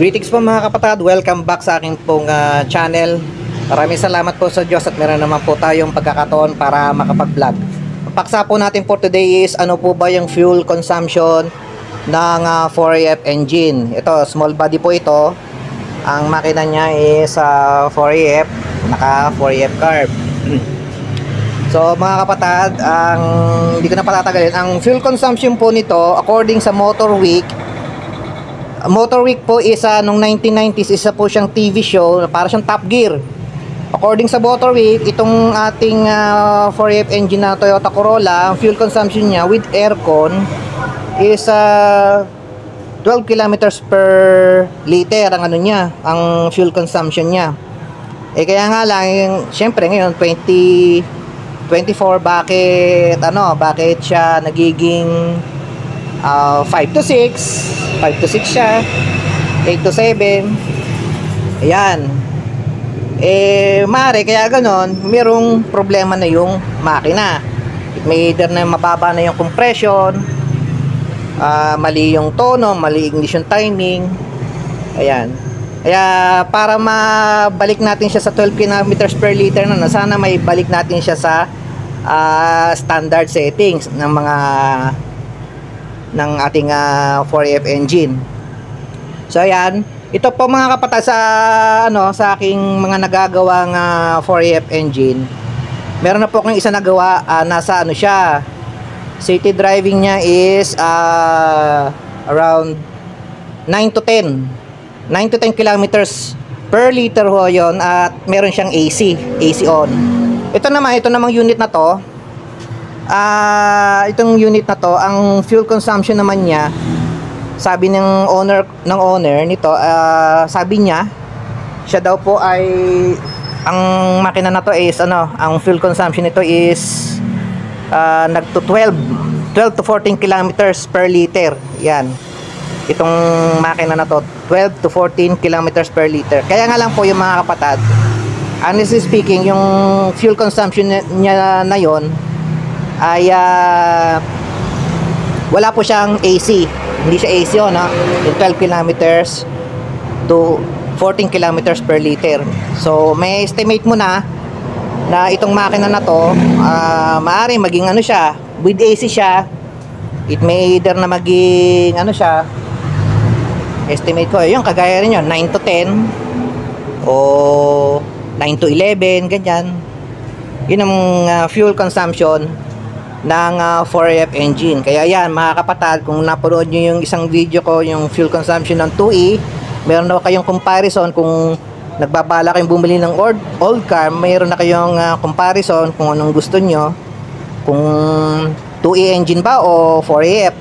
Greetings po mga kapatid, welcome back sa aking pong channel. Maraming salamat po sa Diyos at meron naman po tayong pagkakataon para makapag-vlog. Ang paksa po natin for today is ano po ba yung fuel consumption ng 4AF engine. Ito, small body po ito. Ang makina niya is 4AF, naka 4AF carb. So mga kapatid, hindi ko na patatagalin. Ang fuel consumption po nito according sa Motor Week po is nung 1990s, isa po siyang TV show, para siyang Top Gear. According sa Motor Week, itong ating 4AF engine na Toyota Corolla, ang fuel consumption niya with aircon is 12 kilometers per liter ang ano niya, ang fuel consumption niya. Kaya nga lang, syempre ngayon 2024, bakit siya nagiging 5 to 6 siya, 8 to 7. Ayan. Mare, kaya ganon, mayroong problema na yung makina. It may either na mababa na yung compression, mali yung tono, mali ignition timing. Ayan. Kaya para mabalik natin siya sa 12 kilometers per liter na, sana may balik natin siya sa standard settings ng ating 4AF engine. So ayan, ito po mga kapatid sa aking mga nagagawang 4AF engine. Meron na po akong isa nagawa, nasa siya. City driving niya is around 9 to 10 kilometers per liter ho yon, at meron siyang AC on. Ito namang unit na to. Itong unit na to, ang fuel consumption naman niya, sabi ng owner nito, sabi niya, siya daw po ay, ang makina na to is ang fuel consumption nito is nagto 12 to 14 kilometers per liter. Yan. Itong makina na to, 12 to 14 kilometers per liter. Kaya nga lang po yung mga kapatid, honestly speaking, yung fuel consumption niya na yon ay wala po siyang AC. Hindi siya AC yung 12 kilometers to 14 kilometers per liter. So may estimate mo na itong makina na to, maaari maging siya, with AC siya. It may either na maging siya, estimate ko yung kagaya rin yun, 9 to 10 o 9 to 11, ganyan. Yun ang fuel consumption ng 4AF engine. Kaya yan mga kapatid, kung napanood nyo yung isang video ko, yung fuel consumption ng 2E, meron na kayong comparison. Kung nagbabala kayong bumili ng old car, mayroon na kayong comparison kung anong gusto nyo, kung 2E engine ba o 4AF.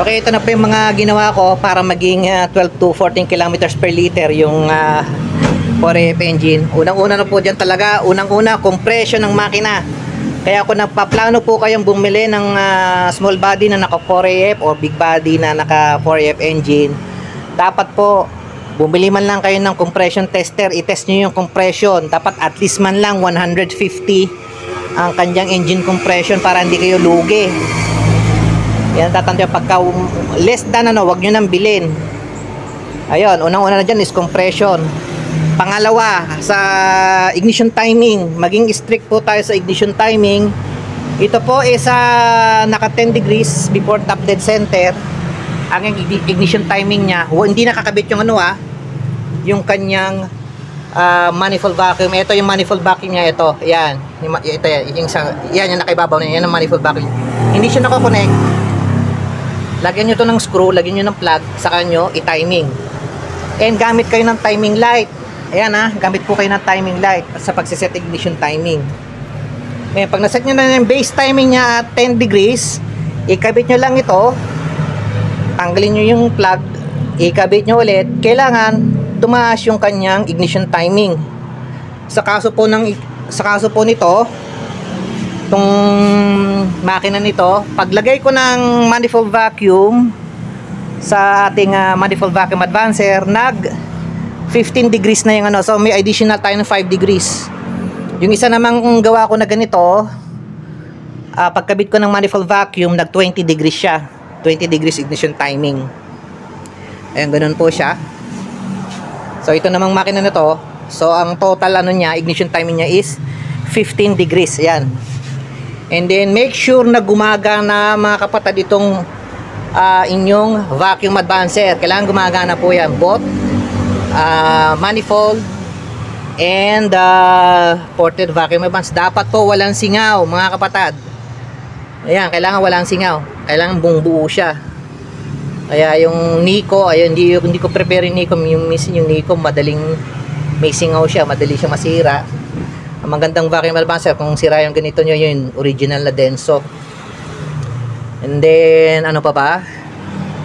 Okay, ito na po yung mga ginawa ko para maging 12 to 14 kilometers per liter yung 4AF engine. Unang-una na po dyan talaga, unang-una compression ng makina. Kaya kung nagpaplano po kayong bumili ng small body na naka 4AF o big body na naka 4AF engine, dapat po bumili man lang kayo ng compression tester, i-test nyo yung compression. Dapat at least man lang 150 ang kanyang engine compression para hindi kayo lugi. Yan, tatandaan pagka less than wag nyo nang bilhin. Ayun, unang-una na dyan is compression. Pangalawa, sa ignition timing, maging strict po tayo sa ignition timing. Ito po is naka 10 degrees before top dead center. Ang ignition timing niya, hindi nakakabit yung yung kanyang manifold vacuum. Ito yung manifold vacuum niya, ito. Yan. Yan yung nakaibabaw niya, yan ang manifold vacuum. Hindi siya nakakonect. Lagyan nyo to ng screw, lagyan nyo ng plug, saka nyo i-timing. And gamit kayo ng timing light. Ayan gamit po kayo ng timing light sa pagsiset ignition timing. Ngayon, pag naset nyo na yung base timing niya at 10 degrees, ikabit nyo lang ito, tanggalin nyo yung plug, ikabit nyo ulit. Kailangan tumaas yung kanyang ignition timing. Sa kaso po nito, itong makina nito, paglagay ko ng manifold vacuum sa ating manifold vacuum advancer, 15 degrees na yung so may additional tayo ng 5 degrees. Yung isa namang gawa ko na ganito, pagkabit ko ng manifold vacuum, nag 20 degrees siya. 20 degrees ignition timing. Ayan, ganun po siya. So ito namang makina na to, so ang total ano niya, ignition timing niya is 15 degrees. Ayan. And then make sure na gumagana mga kapatid itong inyong vacuum advancer. Kailangan gumagana po yan, both manifold and ported vacuum advance. Dapat po walang singaw mga kapatid. Ayan, kailangan walang singaw, kailangan buong buo siya. Kaya yung Nico, ayun, hindi ko prepare yung Nico, yung Nico madaling may singaw siya, madali siya masira. Ang magandang vacuum advancer, kung sira yung ganito nyo, yun original na Denso. And then ano pa ba,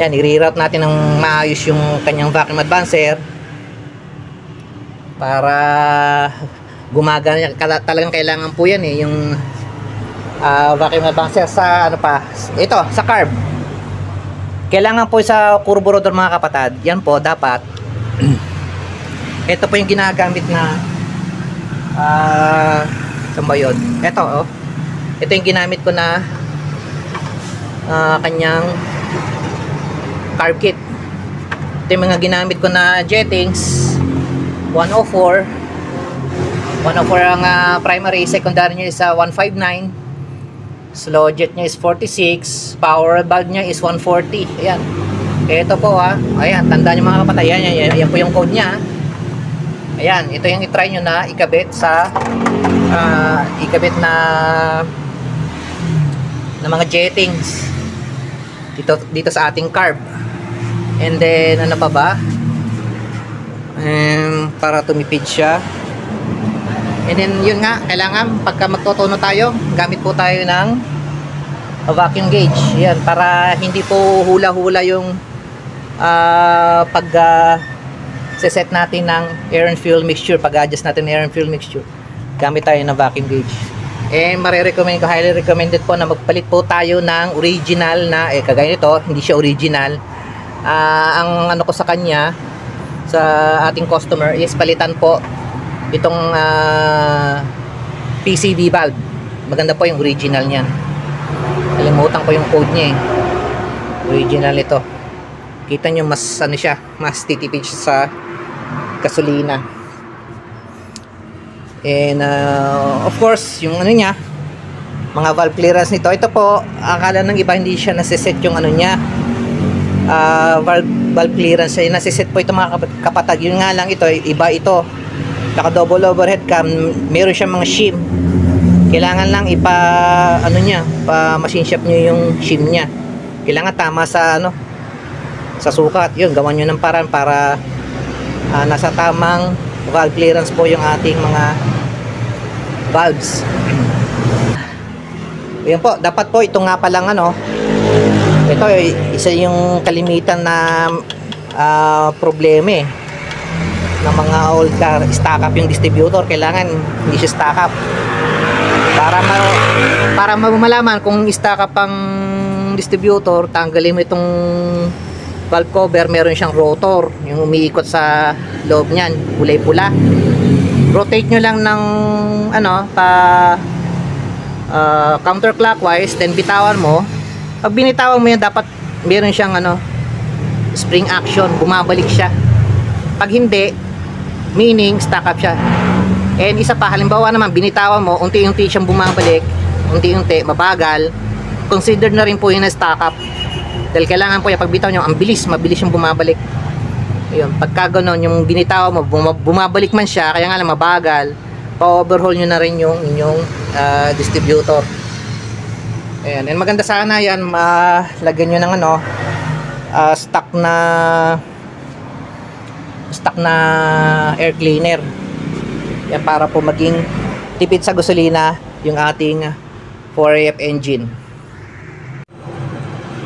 yan, i-reroute natin ng maayos yung kanyang vacuum advancer para gumagana. Talagang kailangan po yan yung vacuum advancer sa ano pa, ito sa carb. Kailangan po sa carburetor mga kapatid, yan po dapat ito po yung ginagamit na saan ba yun? Ito yung ginamit ko na kanyang carb kit. Ito yung mga ginamit ko na jettings 104 ang primary, secondary niya is 159, slow jet niya is 46, power valve niya is 140. Ayan, ito po ayan, tandaan nyo mga kapatid, yan po yung code niya. Ayan, ito yung itry nyo na ikabit sa ikabit na mga jettings dito sa ating carb. And then ano pa ba, para tumipid siya. And then yun nga, kailangan pagka magtotono tayo, gamit po tayo ng vacuum gauge. Yan, para hindi po hula-hula yung set natin ng air and fuel mixture. Pag-adjust natin ng air and fuel mixture, gamit tayo ng vacuum gauge. Marirecommend ko, highly recommended po na magpalit po tayo ng original na, kagaya nito, hindi siya original. Ang ano ko sa kanya, sa ating customer, is palitan po itong PCV valve. Maganda po yung original niyan. Kalimutan ko yung code niya Original ito. Kita nyo, mas ano siya, mas titipid siya sa gasolina. And of course, yung ano niya, mga valve clearance nito, ito po, akala ng iba hindi siya nasiset yung ano niya, valve clearance siya, nasiset po ito mga kapatid. Yun nga lang, ito iba ito, naka double overhead cam, meron siyang mga shim. Kailangan lang pa machine shop nyo yung shim niya. Kailangan tama sa ano, sa sukat. Yun, gawan nyo ng paraan para nasa tamang valve clearance po yung ating mga valves. Yan po, dapat po ito nga palang ito isa yung kalimitan na problema ng mga old car, stack up yung distributor. Kailangan hindi siya stack up para malaman kung stack up ang distributor. Tanggalin mo itong valve cover, meron siyang rotor yung umiikot sa loob niyan, kulay pula. Rotate nyo lang ng counterclockwise, then bitawan mo. Pag binitawan mo yan, dapat meron siyang spring action, bumabalik siya. Pag hindi, meaning stack up siya. And isa pa, halimbawa naman binitawan mo, unti-unti siyang bumabalik, unti-unti, mabagal, consider na rin po yung na-stack up. Dahil kailangan po yung pagbitaw nyo, mabilis yung bumabalik. Ayun, pagka gano'n, yung binitawan mo, bumabalik man siya, kaya nga lang mabagal, pa-overhaul nyo na rin yung inyong distributor. Ayan, and maganda sana yan, lagyan nyo ng stock na air cleaner. Yan, para po maging tipid sa gasolina yung ating 4AF engine.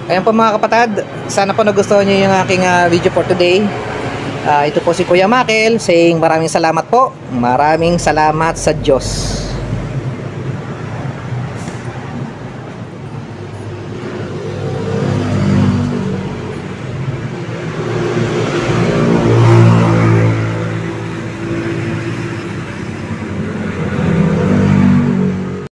Ayan po mga kapatid, sana po nagustuhan nyo yung aking video for today. Ito po si Kuya Makel saying maraming salamat po. Maraming salamat sa Diyos.